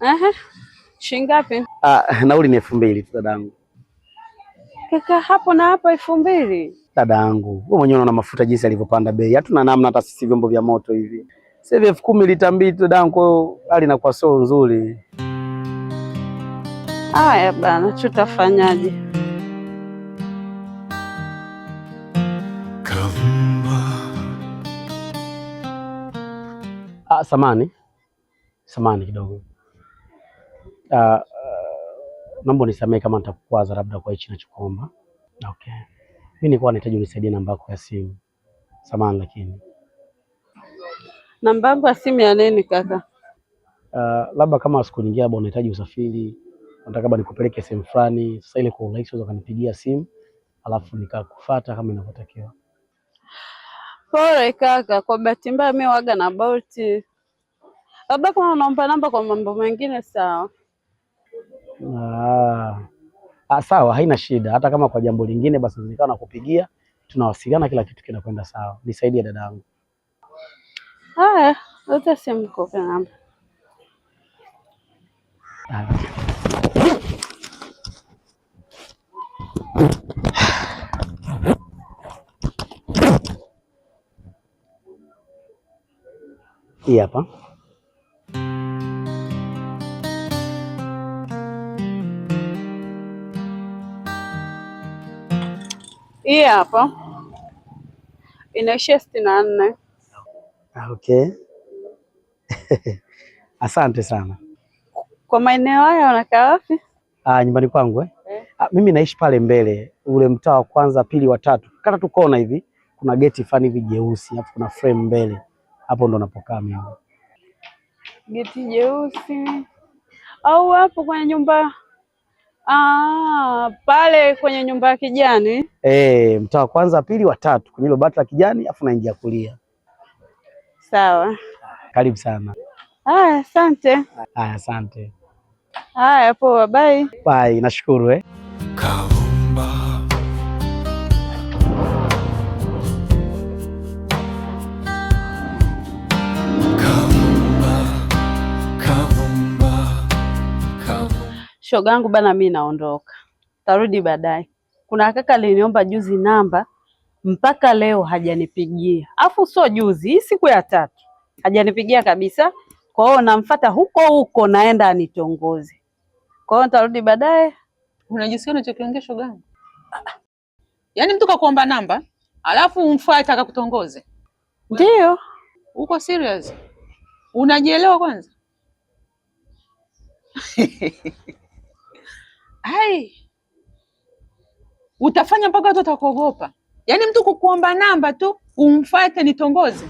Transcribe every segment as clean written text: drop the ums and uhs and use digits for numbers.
Aha. Shilingi ngapi? Nauli ni 2000 tu dadangu. Kaka hapo na hapa 2000. Dadangu, wewe mwenyewe unaona mafuta jinsi yalivyopanda bei. Hatuna namna hata sisi vyombo vya moto hivi. Sasa hivi 10,000 lita 2 tu dadangu, kwa hiyo hali inakuwa sio nzuri. Haya bana, tutafanyaje? Samani kidogo. Naomba nisamee kama nitakukwaza labda kwa hichi ninachokuomba. Okay. Mimi nilikuwa nahitaji unisaidie namba yako ya simu. Samani lakini. Namba yangu ya simu ya nini kaka? Labda kama siku nyingine labda unahitaji usafiri, nataka labda nikupeleke sehemu fulani, sasa ile kwa urahisi unaweza kanipigia simu, alafu nikakufuata kama inavyotakiwa. Pole kaka, kwa bahati mbaya mimi waga na Bolt. Labda kama unaomba namba kwa mambo mengine sawa. Sawa, haina shida. Hata kama kwa jambo lingine basi nikawa nakupigia, tunawasiliana, kila kitu kinakwenda sawa. Nisaidie dadangu. Haya, leta simu kwa namba. Hii hapa. Hii hapa. Inaishia 64. Okay. Asante sana. Kwa maeneo haya unakaa wapi? Nyumbani kwangu mimi naishi pale mbele, ule mtaa wa kwanza, pili, wa tatu. Kata tu kona hivi, kuna geti fani hivi jeusi, alafu kuna frame mbele. Hapo ndo napokaa mimi. Geti jeusi. Au hapo kwenye nyumba pale kwenye nyumba ya kijani? Mtaa wa kwanza, pili, wa tatu, kwenye ile bati la kijani, afu naingia kulia. Sawa. Karibu sana. Asante. Asante. Poa, bye. Bye, nashukuru Kavumba. Shogangu bana, mimi naondoka, tarudi baadaye. Kuna kaka aliniomba juzi namba, mpaka leo hajanipigia. Afu sio juzi, hii siku ya 3 hajanipigia kabisa. Kwa hiyo namfuata huko naenda anitongoze. Kwa hiyo nitarudi baadaye. Unajisikia unachokiongea shogangu? Yaani mtu kakuomba namba, alafu umfuate akakutongoze? Ndio. Uko serious? Unajielewa kwanza? Hai. Utafanya mpaka watu watakuogopa. Yaani mtu kukuomba namba tu umfuate nitongoze.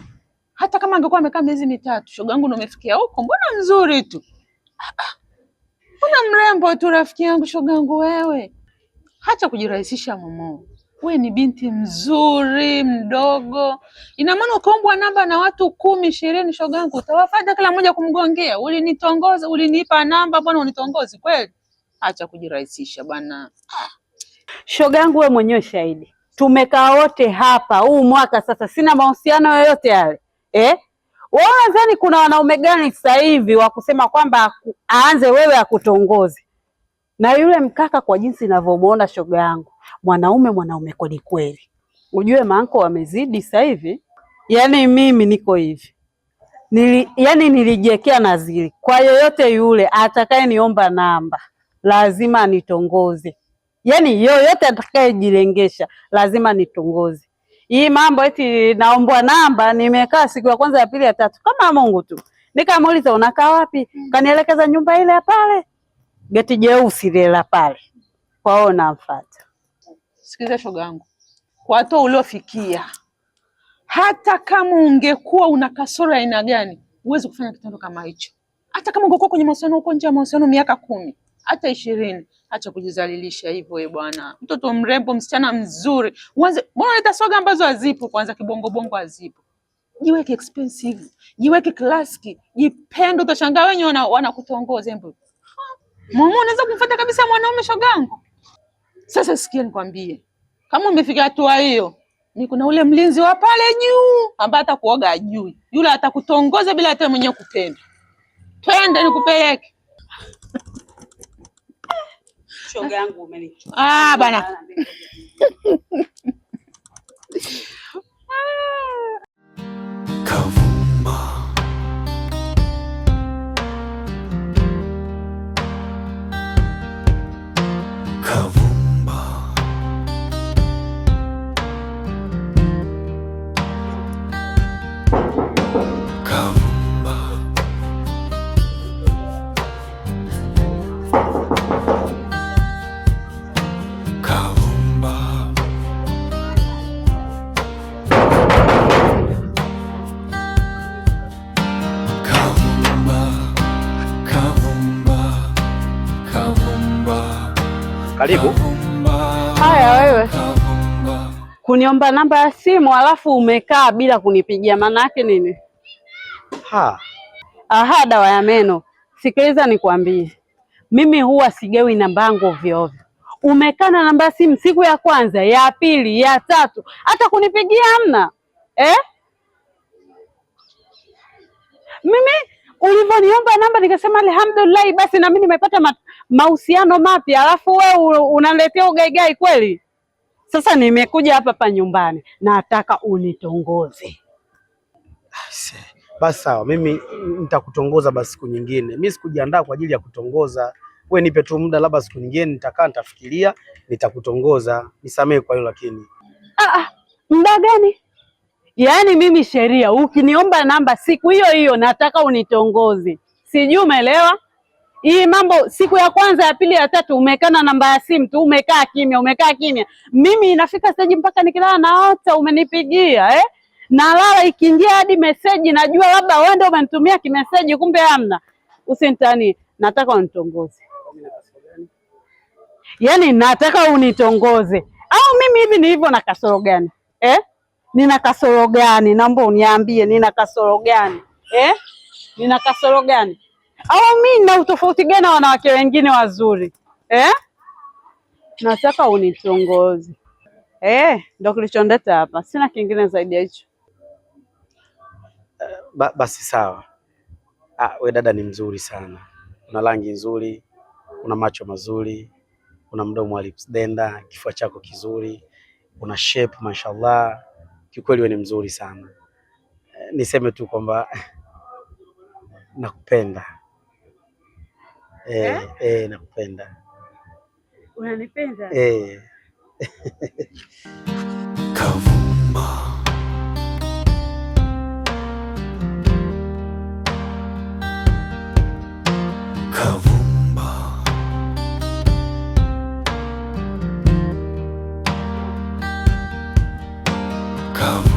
Hata kama angekuwa amekaa miezi 3, shogangu ndo umefikia huko, mbona mzuri tu. Mbona mrembo tu rafiki yangu shogangu wewe. Hacha kujirahisisha mumo. Wewe ni binti mzuri, mdogo. Ina maana ukaombwa namba na watu 10, 20 shogangu, utawafanya kila mmoja kumgongea. Ulinitongoza, ulinipa namba, bwana unitongozi kweli? Acha kujirahisisha bwana. Shogangu wewe mwenyewe shahidi. Tumekaa wote hapa huu mwaka sasa, sina mahusiano yoyote yale. Wewe unadhani kuna wanaume gani sasa hivi wa kusema kwamba aanze wewe akutongoze? Na yule mkaka kwa jinsi ninavyomuona shoga yangu, mwanaume kweli kweli. Ujue maanko wamezidi sasa hivi. Yaani mimi niko hivi. Nilijiwekea nadhiri. Kwa yoyote yule atakaye niomba namba, lazima anitongoze. Yaani yoyote atakayejilengesha lazima nitongoze. Hii mambo eti naombwa namba, nimekaa siku ya kwanza, ya pili, ya 3 kama Mungu tu. Nikamuuliza unakaa wapi? Kanielekeza nyumba ile pale. Geti jeusi ile pale. Kwao namfuata. Sikiza shogangu. Kwa hatua uliofikia, hata kama ungekuwa una kasoro aina gani, huwezi kufanya kitendo kama hicho. Hata kama ungekuwa kwenye mahusiano huko nje ya mahusiano miaka 10, hata 20, acha kujizalilisha hivyo wewe bwana. Mtoto mrembo, msichana mzuri. Mbona unaleta soga ambazo hazipo, kwanza kibongo bongo hazipo. Jiweke expensive, jiweke classic, jipende, utashangaa wenyewe wanakutongoza hembo. Mama unaweza kumfuata kabisa mwanaume shogangu. Sasa sikia nikwambie. Kama umefika hatua hiyo, ni kuna ule mlinzi wa pale juu ambaye atakuoga ajui. Yule atakutongoza bila hata mwenyewe kupenda. Twende nikupeleke. shoga yangu umenichukua. Bana. Kavumba. Kavumba. Kavumba. Kavumba. Karibu. Haya wewe. Kuniomba namba ya simu alafu umekaa bila kunipigia, maana yake nini? Aha, dawa ya meno. Sikiliza nikwambie. Mimi huwa sigawi namba yangu ovyo ovyo. Umekaa na namba ya simu siku ya kwanza, ya pili, ya tatu, hata kunipigia hamna. Mimi ulivyoniomba namba nikasema alhamdulillah, basi na mimi nimepata mahusiano mapya, alafu wewe unaletea ugaigai kweli? Sasa nimekuja hapa nyumbani, nataka unitongoze. Basi sawa, mimi nitakutongoza basi siku nyingine. Mimi sikujiandaa kwa ajili ya kutongoza. Wewe nipe tu muda, labda siku nyingine nitakaa nitafikiria, nitakutongoza. Nisamehe kwa hilo lakini. Muda gani? Yaani mimi sheria, ukiniomba namba siku hiyo hiyo nataka unitongoze. Sijui umeelewa? Hii mambo siku ya kwanza, ya pili, ya tatu umekana namba ya simu tu, umekaa kimya. Mimi inafika stage mpaka nikilala naota umenipigia nalala ikiingia hadi message, najua labda wewe ndio umenitumia kimeseji, kumbe hamna. Usinitani, nataka unitongoze. Yaani nataka unitongoze. Au mimi hivi nilivyo na kasoro gani? Nina kasoro gani? Naomba uniambie nina kasoro gani? Nina kasoro gani? Au mimi na utofauti gani na wanawake wengine wazuri? Nataka unitongoze. Ndio kilichondeta hapa. Sina kingine zaidi ya hicho. Basi sawa. We dada ni mzuri sana. Una rangi nzuri, una macho mazuri, una mdomo wa lips denda, kifua chako kizuri, una shape mashallah. Kikweli wewe ni mzuri sana. Niseme tu kwamba nakupenda. Nakupenda. Unanipenda? Kavumba. Kavumba. Kavumba.